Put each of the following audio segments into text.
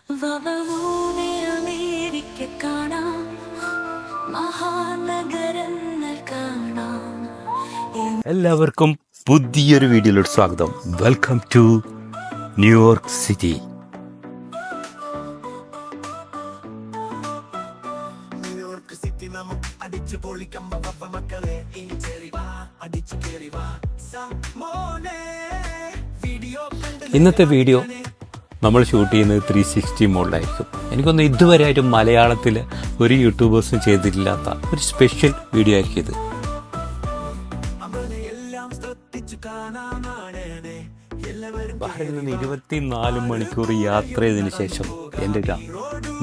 വവ്വാലിനെ America കാണാം, മഹാനഗരങ്ങൾ കാണാം. എല്ലാവർക്കും പുതിയൊരു വീഡിയോയിലോട്ട് സ്വാഗതം. Welcome to New York city. ഇന്നത്തെ വീഡിയോ നമ്മൾ ഷൂട്ട് ചെയ്യുന്നത് 360 മോഡിലായിരിക്കും. എനിക്കൊന്ന് ഇതുവരെ ആയിട്ടും മലയാളത്തിൽ ഒരു യൂട്യൂബേഴ്സും ചെയ്തിട്ടില്ലാത്ത ഒരു സ്പെഷ്യൽ വീഡിയോ ആയിരിക്കും ഇത്. ബഹ്റൈനിൽ നിന്ന് 24 മണിക്കൂർ യാത്ര ചെയ്തതിനു ശേഷം എൻ്റെ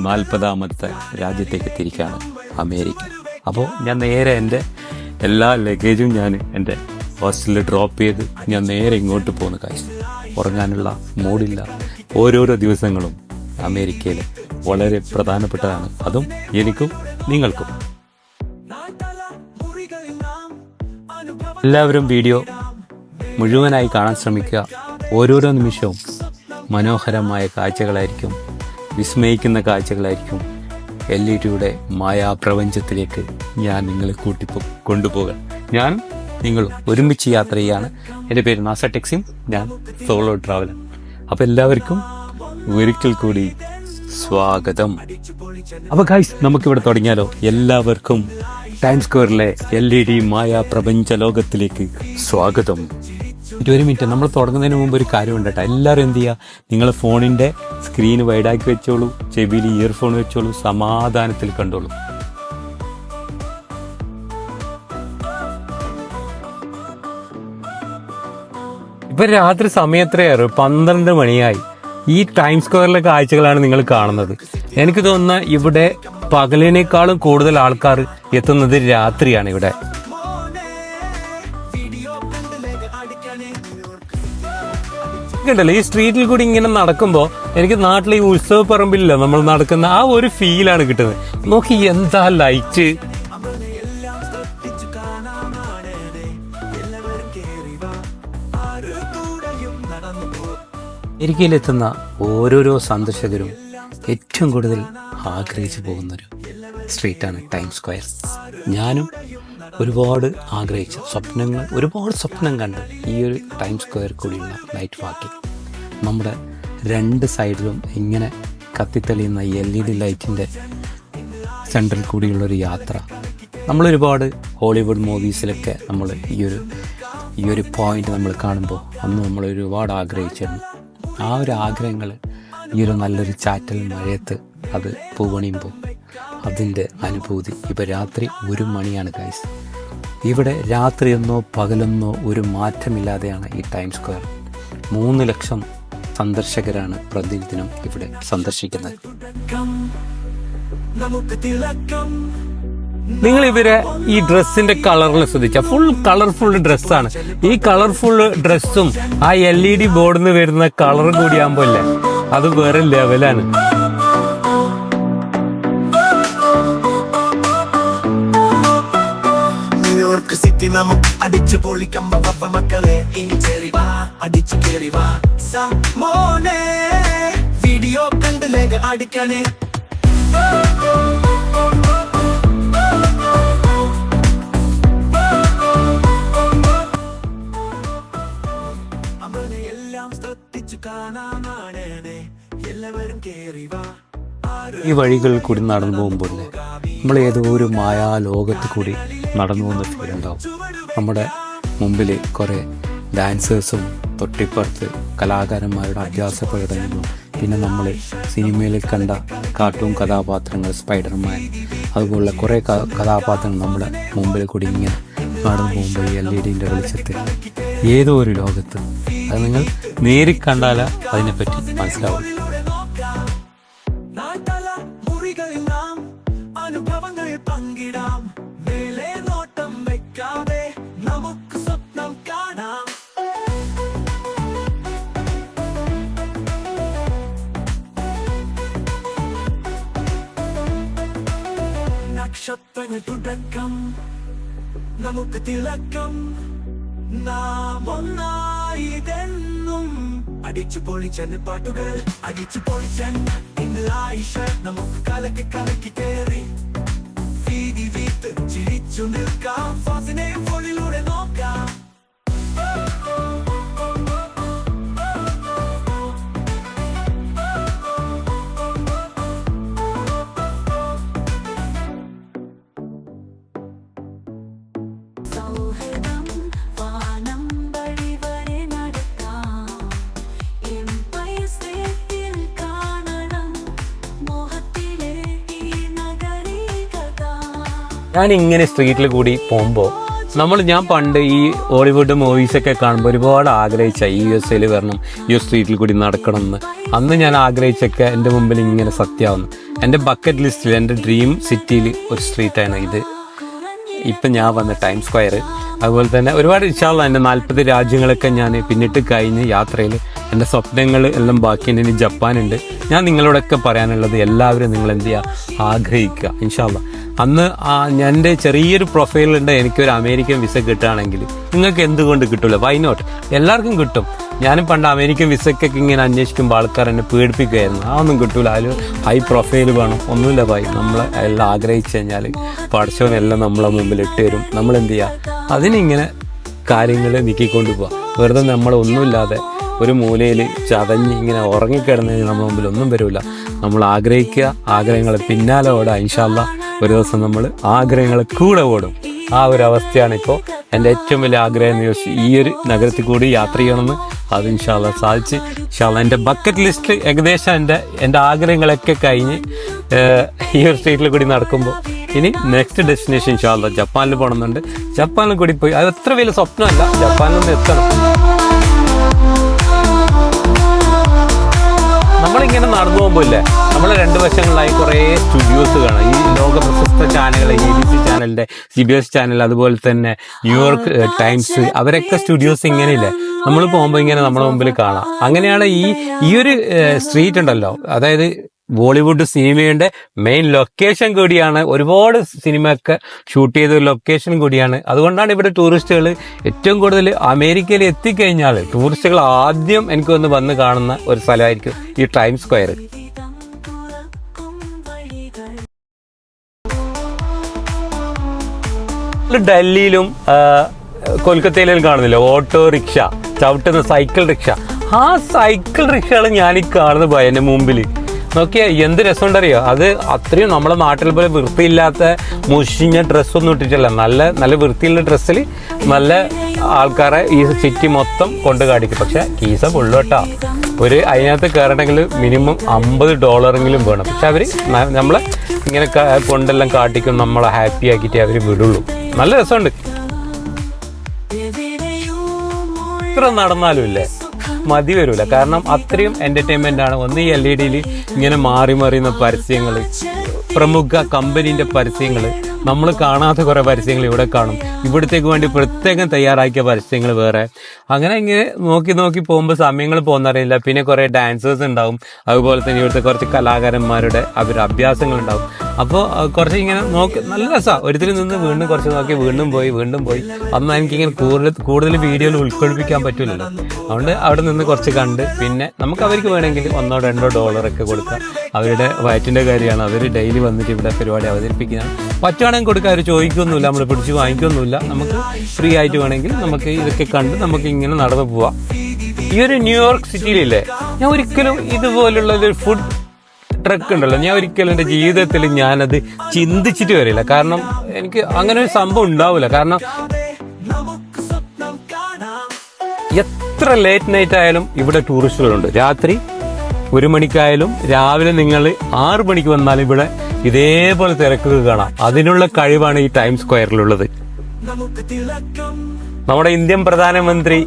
40ാമത്തെ രാജ്യത്തേക്ക് തിരിക്കാണ്, അമേരിക്ക. അപ്പോൾ ഞാൻ നേരെ എൻ്റെ എല്ലാ ലഗേജും ഞാൻ എൻ്റെ ഹോസ്റ്റലിൽ ഡ്രോപ്പ് ചെയ്ത് ഞാൻ നേരെ ഇങ്ങോട്ട് പോകുന്ന കാഴ്ച. ഉറങ്ങാനുള്ള മൂഡില്ല. ഓരോരോ ദിവസങ്ങളും അമേരിക്കയിൽ വളരെ പ്രധാനപ്പെട്ടതാണ്, അതും എനിക്കും നിങ്ങൾക്കും. എല്ലാവരും വീഡിയോ മുഴുവനായി കാണാൻ ശ്രമിക്കുക. ഓരോരോ നിമിഷവും മനോഹരമായ കാഴ്ചകളായിരിക്കും, വിസ്മയിക്കുന്ന കാഴ്ചകളായിരിക്കും. LED-യുടെ മായാപ്രപഞ്ചത്തിലേക്ക് ഞാൻ നിങ്ങളെ കൊണ്ടുപോകാൻ ഞാൻ നിങ്ങൾ ഒരുമിച്ച് യാത്ര ചെയ്യാണ്. എൻ്റെ പേര് നാസ ടെക്സിം, ഞാൻ സോളോ ട്രാവലർ. അപ്പോൾ എല്ലാവർക്കും ഒരിക്കൽ കൂടി സ്വാഗതം. അപ്പോൾ ഗൈസ്, നമുക്കിവിടെ തുടങ്ങിയാലോ? എല്ലാവർക്കും ടൈംസ് സ്ക്വയറിലെ LED മായാപ്രപഞ്ച ലോകത്തിലേക്ക് സ്വാഗതം. ഒരു മിനിറ്റ്, നമ്മൾ തുടങ്ങുന്നതിന് മുമ്പ് ഒരു കാര്യമുണ്ട് കേട്ടോ. എല്ലാവരും എന്ത് ചെയ്യുക, നിങ്ങളെ ഫോണിൻ്റെ സ്ക്രീന് വൈഡാക്കി വെച്ചോളൂ, ചെവിയിൽ ഇയർഫോൺ വെച്ചോളൂ, സമാധാനത്തിൽ കണ്ടോളൂ. ഇപ്പം രാത്രി സമയത്രയേറെ 12 മണിയായി. ഈ ടൈംസ് സ്ക്വയറിലെ കാഴ്ചകളാണ് നിങ്ങൾ കാണുന്നത്. എനിക്ക് തോന്നുന്ന ഇവിടെ പകലിനേക്കാളും കൂടുതൽ ആൾക്കാർ എത്തുന്നത് രാത്രിയാണ് ഇവിടെ. ണ്ടല്ലോ ഈ സ്ട്രീറ്റിൽ കൂടി ഇങ്ങനെ നടക്കുമ്പോൾ എനിക്ക് നാട്ടിലെ ഈ ഉത്സവ പറമ്പിലില്ല നമ്മൾ നടക്കുന്ന ആ ഒരു ഫീലാണ് കിട്ടുന്നത്. നോക്കി എന്താ ലൈറ്റ്. അമേരിക്കയിലെത്തുന്ന ഓരോരോ സന്ദർശകരും ഏറ്റവും കൂടുതൽ ആഗ്രഹിച്ചു പോകുന്നൊരു സ്ട്രീറ്റാണ് ടൈംസ് സ്ക്വയർ. ഞാനും ഒരുപാട് ആഗ്രഹിച്ച ഒരുപാട് സ്വപ്നം കണ്ട് ഈ ഒരു ടൈംസ് സ്ക്വയർ കൂടിയുള്ള നൈറ്റ് വാക്കിംഗ്. നമ്മുടെ 2 സൈഡിലും ഇങ്ങനെ കത്തിത്തെളിയുന്ന LED ലൈറ്റിൻ്റെ സെൻറ്ററിൽ കൂടിയുള്ളൊരു യാത്ര. നമ്മളൊരുപാട് ഹോളിവുഡ് മൂവീസിലൊക്കെ നമ്മൾ ഈ ഒരു പോയിന്റ് നമ്മൾ കാണുമ്പോൾ അന്ന് നമ്മൾ ഒരുപാട് ആഗ്രഹിച്ചിരുന്നു. ആ ഒരു ആഗ്രഹങ്ങൾ ഈ ഒരു നല്ലൊരു ചാറ്റൽ മഴയത്ത് അത് പൂവണിയുമ്പോൾ അതിൻ്റെ അനുഭൂതി. ഇപ്പോൾ രാത്രി 1 മണിയാണ് ഗൈസ്. ഇവിടെ രാത്രിയെന്നോ പകലെന്നോ ഒരു മാറ്റമില്ലാതെയാണ് ഈ ടൈംസ് സ്ക്വയർ. 3 ലക്ഷം സന്ദർശകരാണ് പ്രതിദിനം ഇവിടെ സന്ദർശിക്കുന്നത്. നിങ്ങൾ ഇവരെ ഈ ഡ്രസ്സിന്റെ കളറിൽ ശ്രദ്ധിച്ചാൽ ഫുൾ കളർഫുൾ ഡ്രസ്സാണ്. ഈ കളർഫുൾ ഡ്രസ്സും ആ LED ബോർഡിൽ നിന്ന് വരുന്ന കളർ കൂടിയാകുമ്പോൾ അല്ലേ, അത് വേറെ ലെവലാണ്. സിറ്റി നമുക്ക് അടിച്ചു പൊളിക്കാം മക്കളെ, അടിച്ചു കേറി വാ മോനെ, വീഡിയോ കണ്ട് ലേഖ അടിക്കണേ. അവനെ എല്ലാം ശ്രദ്ധിച്ചു കാണാനാണ്, എല്ലാവരും കേറി വാ. ഈ വഴികളിൽ കൂടി നടന്നു പോകുമ്പോൾ നമ്മൾ ഏതോ ഒരു മായാ ലോകത്ത് കൂടി നടന്നു പോകുന്ന ഫീൽ ഉണ്ടാവും. നമ്മുടെ മുമ്പിൽ കുറേ ഡാൻസേഴ്സും തൊട്ടിപ്പുറത്ത് കലാകാരന്മാരുടെ അഭ്യാസ പ്രകടനങ്ങളും, പിന്നെ നമ്മൾ സിനിമയിൽ കണ്ട കാർട്ടൂൺ കഥാപാത്രങ്ങൾ, സ്പൈഡർമാൻ, അതുപോലുള്ള കുറേ കഥാപാത്രങ്ങൾ നമ്മുടെ മുമ്പിൽ കൂടി ഇങ്ങനെ നടന്നു പോകുമ്പോൾ LED-ൻ്റെ വെളിച്ചത്തിൽ ഏതോ ഒരു ലോകത്ത്, അത് നിങ്ങൾ നേരിൽ കണ്ടാൽ അതിനെപ്പറ്റി മനസ്സിലാവും. അനുഭവങ്ങൾ പങ്കിടാം, മേലെ നോട്ടം വെക്കാതെ നമുക്ക് സ്വപ്നം കാണാം. നക്ഷത്രങ്ങൾ തുടക്കം, നമുക്ക് തിളക്കം, നാം ഒന്നായിതെന്നും അടിച്ചു പൊളിച്ചൻ പാട്ടുകൾ അടിച്ചു പൊളിച്ചൻ ഇന്ന് ആയിഷ നമുക്ക് കലക്കി കലക്കി കയറി വീതി വീത്ത് ചിരിച്ചു നിൽക്കാം ഫാസിനെ ഫോണിലൂടെ നോക്കാം സൗഹൃദം വാനം വഴി വരെ നടക്കാം എംപയർ സ്റ്റേറ്റിൽ കാണണം മോഹത്തിലെ ഈ നഗരികത ഞാൻ ഇങ്ങനെ സ്ട്രീറ്റിൽ കൂടി പോകുമ്പോൾ ഞാൻ പണ്ട് ഈ ഹോളിവുഡ് മൂവീസൊക്കെ കാണുമ്പോൾ ഒരുപാട് ആഗ്രഹിച്ച ഈ USA വരണം, ഈ സ്ട്രീറ്റിൽ കൂടി നടക്കണം എന്ന്. അന്ന് ഞാൻ ആഗ്രഹിച്ചൊക്കെ എൻ്റെ മുമ്പിൽ ഇങ്ങനെ സത്യമാവുന്നു. എൻ്റെ ബക്കറ്റ് ലിസ്റ്റിൽ എൻ്റെ ഡ്രീം സിറ്റിയിൽ ഒരു സ്ട്രീറ്റാണ് ഇത്. ഇപ്പം ഞാൻ വന്ന ടൈം സ്ക്വയർ. അതുപോലെ തന്നെ ഒരുപാട് ഇൻഷാല്ലാ എൻ്റെ 40 രാജ്യങ്ങളൊക്കെ ഞാൻ പിന്നിട്ട് കഴിഞ്ഞ് യാത്രയിൽ എൻ്റെ സ്വപ്നങ്ങൾ എല്ലാം ബാക്കിയുണ്ട്. ഇനി ജപ്പാനുണ്ട്. ഞാൻ നിങ്ങളോടൊക്കെ പറയാനുള്ളത് എല്ലാവരും നിങ്ങൾ എന്ത് ചെയ്യുക, ആഗ്രഹിക്കുക. ഇൻഷാല്ലാ അന്ന് എൻ്റെ ചെറിയൊരു പ്രൊഫൈലുണ്ട്. എനിക്കൊരു അമേരിക്കൻ വിസ കിട്ടുകയാണെങ്കിൽ നിങ്ങൾക്ക് എന്തുകൊണ്ട് കിട്ടില്ല? Why not? എല്ലാവർക്കും കിട്ടും. ഞാനും പണ്ട് അമേരിക്കൻ വിസയ്ക്കൊക്കെ ഇങ്ങനെ അന്വേഷിക്കുമ്പോൾ ആൾക്കാർ എന്നെ പേടിപ്പിക്കുമായിരുന്നു. അതൊന്നും കിട്ടൂല, അതിൽ ഹൈ പ്രൊഫൈൽ വേണം. ഒന്നുമില്ല ഭായി, നമ്മൾ എല്ലാം ആഗ്രഹിച്ചു കഴിഞ്ഞാൽ പഠിച്ചവനെല്ലാം നമ്മളെ മുമ്പിൽ ഇട്ട് തരും. നമ്മൾ എന്ത് ചെയ്യുക, അതിനിങ്ങനെ കാര്യങ്ങൾ നീക്കിക്കൊണ്ട് പോവുക. വെറുതെ നമ്മളൊന്നുമില്ലാതെ ഒരു മൂലയിൽ ചതഞ്ഞ് ഇങ്ങനെ ഉറങ്ങിക്കിടന്നതിന് നമ്മുടെ മുമ്പിൽ ഒന്നും വരില്ല. നമ്മൾ ആഗ്രഹിക്കുക, ആഗ്രഹങ്ങളെ പിന്നാലെ ഓടുക. ഇൻഷാല്ലാ ഒരു ദിവസം നമ്മൾ ആഗ്രഹങ്ങളെ കൂടെ ഓടും. ആ ഒരു അവസ്ഥയാണ് ഇപ്പോൾ എൻ്റെ ഏറ്റവും വലിയ ആഗ്രഹം. ഈ ഒരു നഗരത്തിൽ കൂടി യാത്ര ചെയ്യണമെന്ന്. അത് ഇൻഷാല്ലാ സാധിച്ച് ഇൻഷാല്ലാ എൻ്റെ ബക്കറ്റ് ലിസ്റ്റ് ഏകദേശം എൻ്റെ ആഗ്രഹങ്ങളൊക്കെ കഴിഞ്ഞ് ഈ ഒരു സ്ട്രീറ്റിൽ കൂടി നടക്കുമ്പോൾ ഇനി നെക്സ്റ്റ് ഡെസ്റ്റിനേഷൻ ഇൻഷാല്ലാ ജപ്പാനിൽ പോകണമെന്നുണ്ട്. ജപ്പാനിൽ കൂടി പോയി, അത് അത്ര വലിയ സ്വപ്നമല്ല, ജപ്പാനിലൊന്ന് എത്തണം. നമ്മളിങ്ങനെ നടന്നു പോകുമ്പോൾ ഇല്ലേ, നമ്മളെ 2 വശങ്ങളിലായി കുറേ സ്റ്റുഡിയോസ് കാണാം. ഈ ലോക പ്രശസ്ത ചാനലുകൾ, ABC ചാനലിൻ്റെ, CBS ചാനൽ, അതുപോലെ തന്നെ ന്യൂയോർക്ക് ടൈംസ്, അവരൊക്കെ സ്റ്റുഡിയോസ് ഇങ്ങനെയില്ലേ നമ്മൾ പോകുമ്പോൾ ഇങ്ങനെ നമ്മുടെ മുമ്പിൽ കാണാം. അങ്ങനെയാണ് ഈ ഒരു സ്ട്രീറ്റ് ഉണ്ടല്ലോ, അതായത് ബോളിവുഡ് സിനിമയുടെ മെയിൻ ലൊക്കേഷൻ കൂടിയാണ്. ഒരുപാട് സിനിമയൊക്കെ ഷൂട്ട് ചെയ്ത ഒരു ലൊക്കേഷൻ കൂടിയാണ്. അതുകൊണ്ടാണ് ഇവിടെ ടൂറിസ്റ്റുകൾ ഏറ്റവും കൂടുതൽ അമേരിക്കയിൽ എത്തിക്കഴിഞ്ഞാൽ ടൂറിസ്റ്റുകൾ ആദ്യം എനിക്ക് വന്ന് കാണുന്ന ഒരു സ്ഥലമായിരിക്കും ഈ ടൈം സ്ക്വയർ. ഡൽഹിയിലും കൊൽക്കത്തയിലും കാണുന്നില്ല ഓട്ടോറിക്ഷ, ചവിട്ടുന്ന സൈക്കിൾ റിക്ഷ. ആ സൈക്കിൾ റിക്ഷകൾ ഞാനീ കാണുന്നത് എൻ്റെ മുമ്പിൽ നോക്കിയാൽ എന്ത് രസമുണ്ടറിയോ. അത് അത്രയും നമ്മളെ നാട്ടിൽ പോലെ വൃത്തിയില്ലാത്ത മുഷിഞ്ഞ ഡ്രസ്സൊന്നും ഇട്ടിട്ടില്ല. നല്ല വൃത്തിയുള്ള ഡ്രസ്സിൽ നല്ല ആൾക്കാരെ ഈ സിറ്റി മൊത്തം കൊണ്ട് കാണിക്കും. പക്ഷെ കീസ പൊള്ളോട്ടാ. അതിനകത്ത് കയറണമെങ്കിൽ മിനിമം $50 വേണം. പക്ഷെ അവർ നമ്മളെ ഇങ്ങനെ കൊണ്ടെല്ലാം കാട്ടിക്കും, നമ്മളെ ഹാപ്പി ആക്കിയിട്ട് അവർ വിടുള്ളൂ. നല്ല രസമുണ്ട്. ഇത്ര നടന്നാലും ഇല്ലേ മതി വരില്ല. കാരണം അത്രയും എൻ്റർടൈൻമെൻ്റ് ആണ്. ഒന്ന് ഈ LED ഇങ്ങനെ മാറി മറിയുന്ന പരസ്യങ്ങൾ, പ്രമുഖ കമ്പനീൻ്റെ പരസ്യങ്ങൾ, നമ്മൾ കാണാത്ത കുറേ പരസ്യങ്ങൾ ഇവിടെ കാണും. ഇവിടത്തേക്ക് വേണ്ടി പ്രത്യേകം തയ്യാറാക്കിയ പരസ്യങ്ങൾ വേറെ. അങ്ങനെ ഇങ്ങനെ നോക്കി പോകുമ്പോൾ സമയങ്ങൾ പോകുന്നറിയില്ല. പിന്നെ കുറേ ഡാൻസേഴ്സ് ഉണ്ടാവും. അതുപോലെ തന്നെ ഇവിടുത്തെ കുറച്ച് കലാകാരന്മാരുടെ അഭ്യാസങ്ങളുണ്ടാവും. അപ്പോൾ കുറച്ച് ഇങ്ങനെ നല്ല രസമാണ്. ഒരിക്കൽ നിന്ന് വീണ്ടും കുറച്ച് നോക്കി വീണ്ടും പോയി. അന്ന് എനിക്കിങ്ങനെ കൂടുതൽ വീഡിയോയിൽ ഉൾക്കൊള്ളിപ്പിക്കാൻ പറ്റില്ലല്ലോ. അതുകൊണ്ട് അവിടെ നിന്ന് കുറച്ച് കണ്ട് പിന്നെ നമുക്ക് അവർക്ക് വേണമെങ്കിൽ $1-2 കൊടുക്കാം. അവരുടെ വയറ്റിൻ്റെ കാര്യമാണ്. അവർ ഡെയിലി വന്നിട്ട് ഇവിടെ പരിപാടി അവതരിപ്പിക്കുന്നതാണ്. പറ്റുവാണെങ്കിൽ കൊടുക്കുക. അവർ ചോദിക്കൊന്നുമില്ല, നമ്മൾ പിടിച്ച് വാങ്ങിക്കൊന്നുമില്ല. നമുക്ക് ഫ്രീ ആയിട്ട് വേണമെങ്കിൽ നമുക്ക് ഇതൊക്കെ കണ്ട് നമുക്ക് ഇങ്ങനെ നടന്നു പോവാം. ഈ ഒരു ന്യൂയോർക്ക് സിറ്റിയിലില്ലേ, ഞാൻ ഒരിക്കലും ഇതുപോലുള്ള ഒരു ഫുഡ് ട്രക്ക് ഉണ്ടല്ലോ, ഞാൻ ഒരിക്കലും എൻ്റെ ജീവിതത്തിൽ ഞാനത് ചിന്തിച്ചിട്ട് വരില്ല. കാരണം എനിക്ക് അങ്ങനെ ഒരു സംഭവം ഉണ്ടാവില്ല. കാരണം എത്ര ലേറ്റ് നൈറ്റ് ആയാലും ഇവിടെ ടൂറിസ്റ്റുകളുണ്ട്. രാത്രി 1 മണിക്കായാലും രാവിലെ നിങ്ങൾ 6 മണിക്ക് വന്നാലും ഇവിടെ ഇതേപോലെ തിരക്കുകൾ കാണാം. അതിനുള്ള കഴിവാണ് ഈ ടൈം സ്ക്വയറിലുള്ളത്. നമ്മുടെ ഇന്ത്യൻ പ്രധാനമന്ത്രി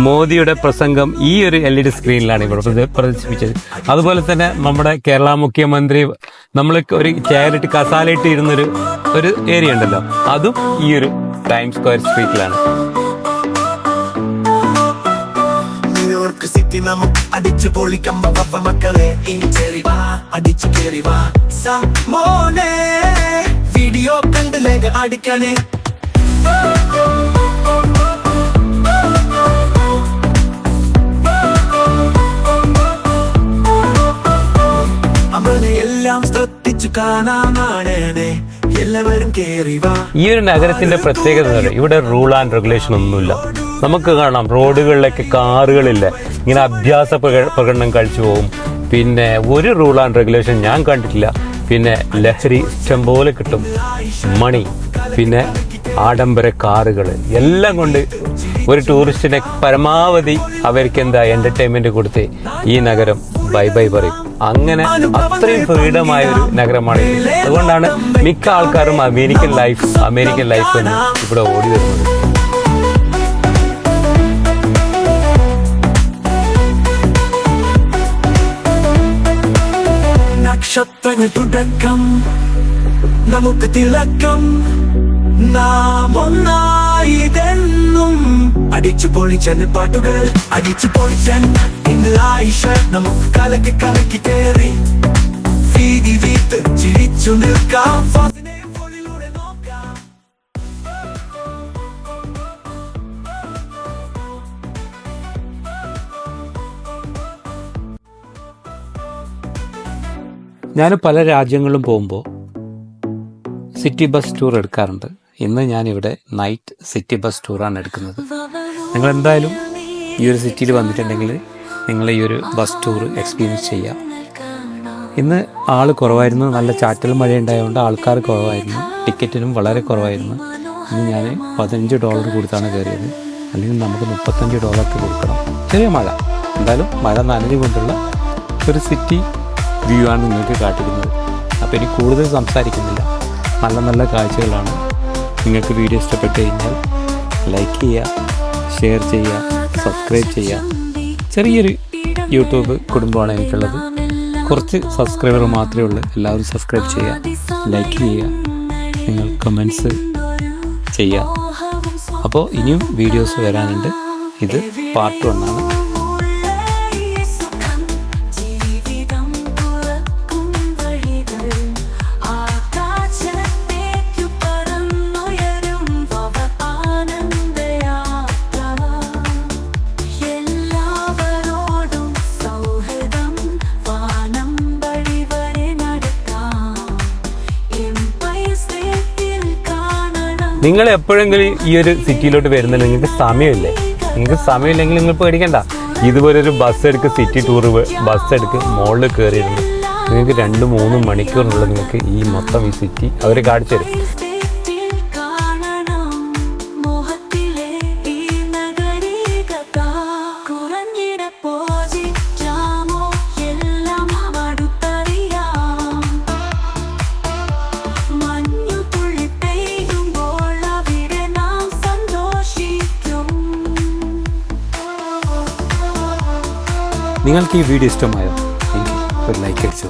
മോദിയുടെ പ്രസംഗം ഈ ഒരു LED സ്ക്രീനിലാണ് ഇവിടെ പ്രദർശിപ്പിച്ചത്. അതുപോലെ തന്നെ നമ്മുടെ കേരള മുഖ്യമന്ത്രി നമ്മൾ ഒരു ചെയറിട്ട് കസാലയിട്ട് ഇരുന്നൊരു ഏരിയ ഉണ്ടല്ലോ, അതും ഈ ഒരു ടൈം സ്ക്വയർ സ്ട്രീറ്റിലാണ്. സിറ്റി നമുക്ക് അടിച്ചു പൊളിക്കാം മക്കളെ. അടിച്ചു കയറി വാ മോനെ, വീഡിയോ കണ്ടിലേക്ക് അടിക്കണേ. ജീവനെ എല്ലാം ശ്രദ്ധിച്ചു കാണാനാണ് എല്ലാവരും കേറി വാ. ഈ ഒരു നഗരത്തിന്റെ പ്രത്യേകത എന്ന് പറയുന്നത് ഇവിടെ റൂൾ ആൻഡ് റെഗുലേഷൻ ഒന്നുമില്ല. നമുക്ക് കാണാം റോഡുകളിലൊക്കെ കാറുകളില്ല, ഇങ്ങനെ അഭ്യാസ പ്രകടനം കഴിച്ചു പോകും. പിന്നെ ഒരു റൂൾ ആൻഡ് റെഗുലേഷൻ ഞാൻ കണ്ടിട്ടില്ല. പിന്നെ ലഹരി ഇഷ്ടംപോലെ കിട്ടും, മണി, പിന്നെ ആഡംബര കാറുകൾ എല്ലാം കൊണ്ട് ഒരു ടൂറിസ്റ്റിനെ പരമാവധി അവർക്ക് എന്താ എൻ്റർടൈൻമെൻറ്റ് കൊടുത്ത് ഈ നഗരം ബൈ ബൈ പറയും. അങ്ങനെ അത്രയും ഫ്രീഡമായ ഒരു നഗരമാണ്. അതുകൊണ്ടാണ് മിക്ക ആൾക്കാരും അമേരിക്കൻ ലൈഫ് എന്ന് ഇവിടെ ഓടി വരുന്നത്. നക്ഷത്രങ്ങൾ തുടക്കം നമുക്ക് തിളക്കം, നാം ഒന്നായിതെന്നും അടിച്ചു പൊളിച്ചൻ പാട്ടുകൾ അടിച്ചു പൊളിച്ചൻ ഇന്ന് ആയിഷ നമുക്ക് കലക്കി കലക്കി കയറി വീതി വീട്ട് ചിരിച്ചു നിൽക്കാം. നോക്കാം. ഞാൻ പല രാജ്യങ്ങളിലും പോകുമ്പോൾ സിറ്റി ബസ് ടൂർ എടുക്കാറുണ്ട്. ഇന്ന് ഞാനിവിടെ നൈറ്റ് സിറ്റി ബസ് ടൂറാണ് എടുക്കുന്നത്. നിങ്ങൾ എന്തായാലും ഈ ഒരു സിറ്റിയിൽ വന്നിട്ടുണ്ടെങ്കിൽ നിങ്ങൾ ഈ ഒരു ബസ് ടൂർ എക്സ്പീരിയൻസ് ചെയ്യുക. ഇന്ന് ആൾ കുറവായിരുന്നു, നല്ല ചാറ്റൽ മഴ ഉണ്ടായതുകൊണ്ട് ആൾക്കാർ കുറവായിരുന്നു, ടിക്കറ്റിനും വളരെ കുറവായിരുന്നു. ഇന്ന് ഞാൻ $15 കൊടുത്താണ് കയറിയത്. അല്ലെങ്കിൽ നമുക്ക് $35 കൊടുക്കണം. ചെറിയ മഴ, എന്തായാലും മഴ നനഞ്ഞുകൊണ്ടുള്ള ഒരു സിറ്റി വ്യൂ ആണ് നിങ്ങൾക്ക് കാട്ടിക്കുന്നത്. അപ്പോൾ എനിക്ക് കൂടുതൽ സംസാരിക്കുന്നില്ല. നല്ല നല്ല കാഴ്ചകളാണ്. നിങ്ങൾക്ക് വീഡിയോ ഇഷ്ടപ്പെട്ട് കഴിഞ്ഞാൽ ലൈക്ക് ചെയ്യുക, ഷെയർ ചെയ്യുക, സബ്സ്ക്രൈബ് ചെയ്യുക. ചെറിയൊരു യൂട്യൂബ് കുടുംബമാണ് എനിക്കുള്ളത്. കുറച്ച് സബ്സ്ക്രൈബർ മാത്രമേ ഉള്ളൂ. എല്ലാവരും സബ്സ്ക്രൈബ് ചെയ്യുക, ലൈക്ക് ചെയ്യുക, നിങ്ങൾ കമൻസ് ചെയ്യുക. അപ്പോൾ ഇനിയും വീഡിയോസ് വരാനുണ്ട്. ഇത് പാർട്ട് 1 ആണ്. നിങ്ങൾ എപ്പോഴെങ്കിലും ഈ ഒരു സിറ്റിയിലോട്ട് വരുന്നില്ല, നിങ്ങൾക്ക് സമയമില്ലെങ്കിൽ നിങ്ങൾ പേടിക്കണ്ട. ഇതുപോലൊരു ബസ് എടുക്ക്, സിറ്റി ടൂർ ബസ് എടുക്ക്, മുകളിൽ കയറിയിരുന്നു നിങ്ങൾക്ക് 2-3 മണിക്കൂറിനുള്ളിൽ നിങ്ങൾക്ക് ഈ മൊത്തം ഈ സിറ്റി അവർ കാണിച്ചു തരും. നിങ്ങൾക്ക് ഈ വീഡിയോ ഇഷ്ടമായോ? എങ്കിൽ ഒരു ലൈക്ക് അടിച്ചോ.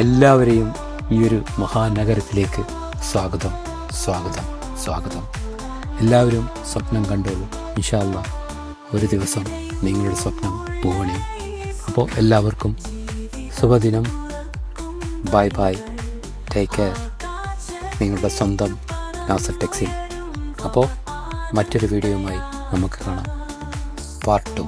എല്ലാവരെയും ഈ ഒരു മഹാനഗരത്തിലേക്ക് സ്വാഗതം. എല്ലാവരും സ്വപ്നം കണ്ടോളൂ. ഇൻഷാ അല്ലാഹ് ഒരു ദിവസം നിങ്ങളുടെ സ്വപ്നം പൂവണേ. അപ്പോൾ എല്ലാവർക്കും ശുഭദിനം. Bye, take care. നിങ്ങളുടെ സ്വന്തം നാസർ ടെക്സിൽ. അപ്പോൾ മറ്റൊരു വീഡിയോയുമായി നമുക്ക് കാണാം. പാർട്ട് 2.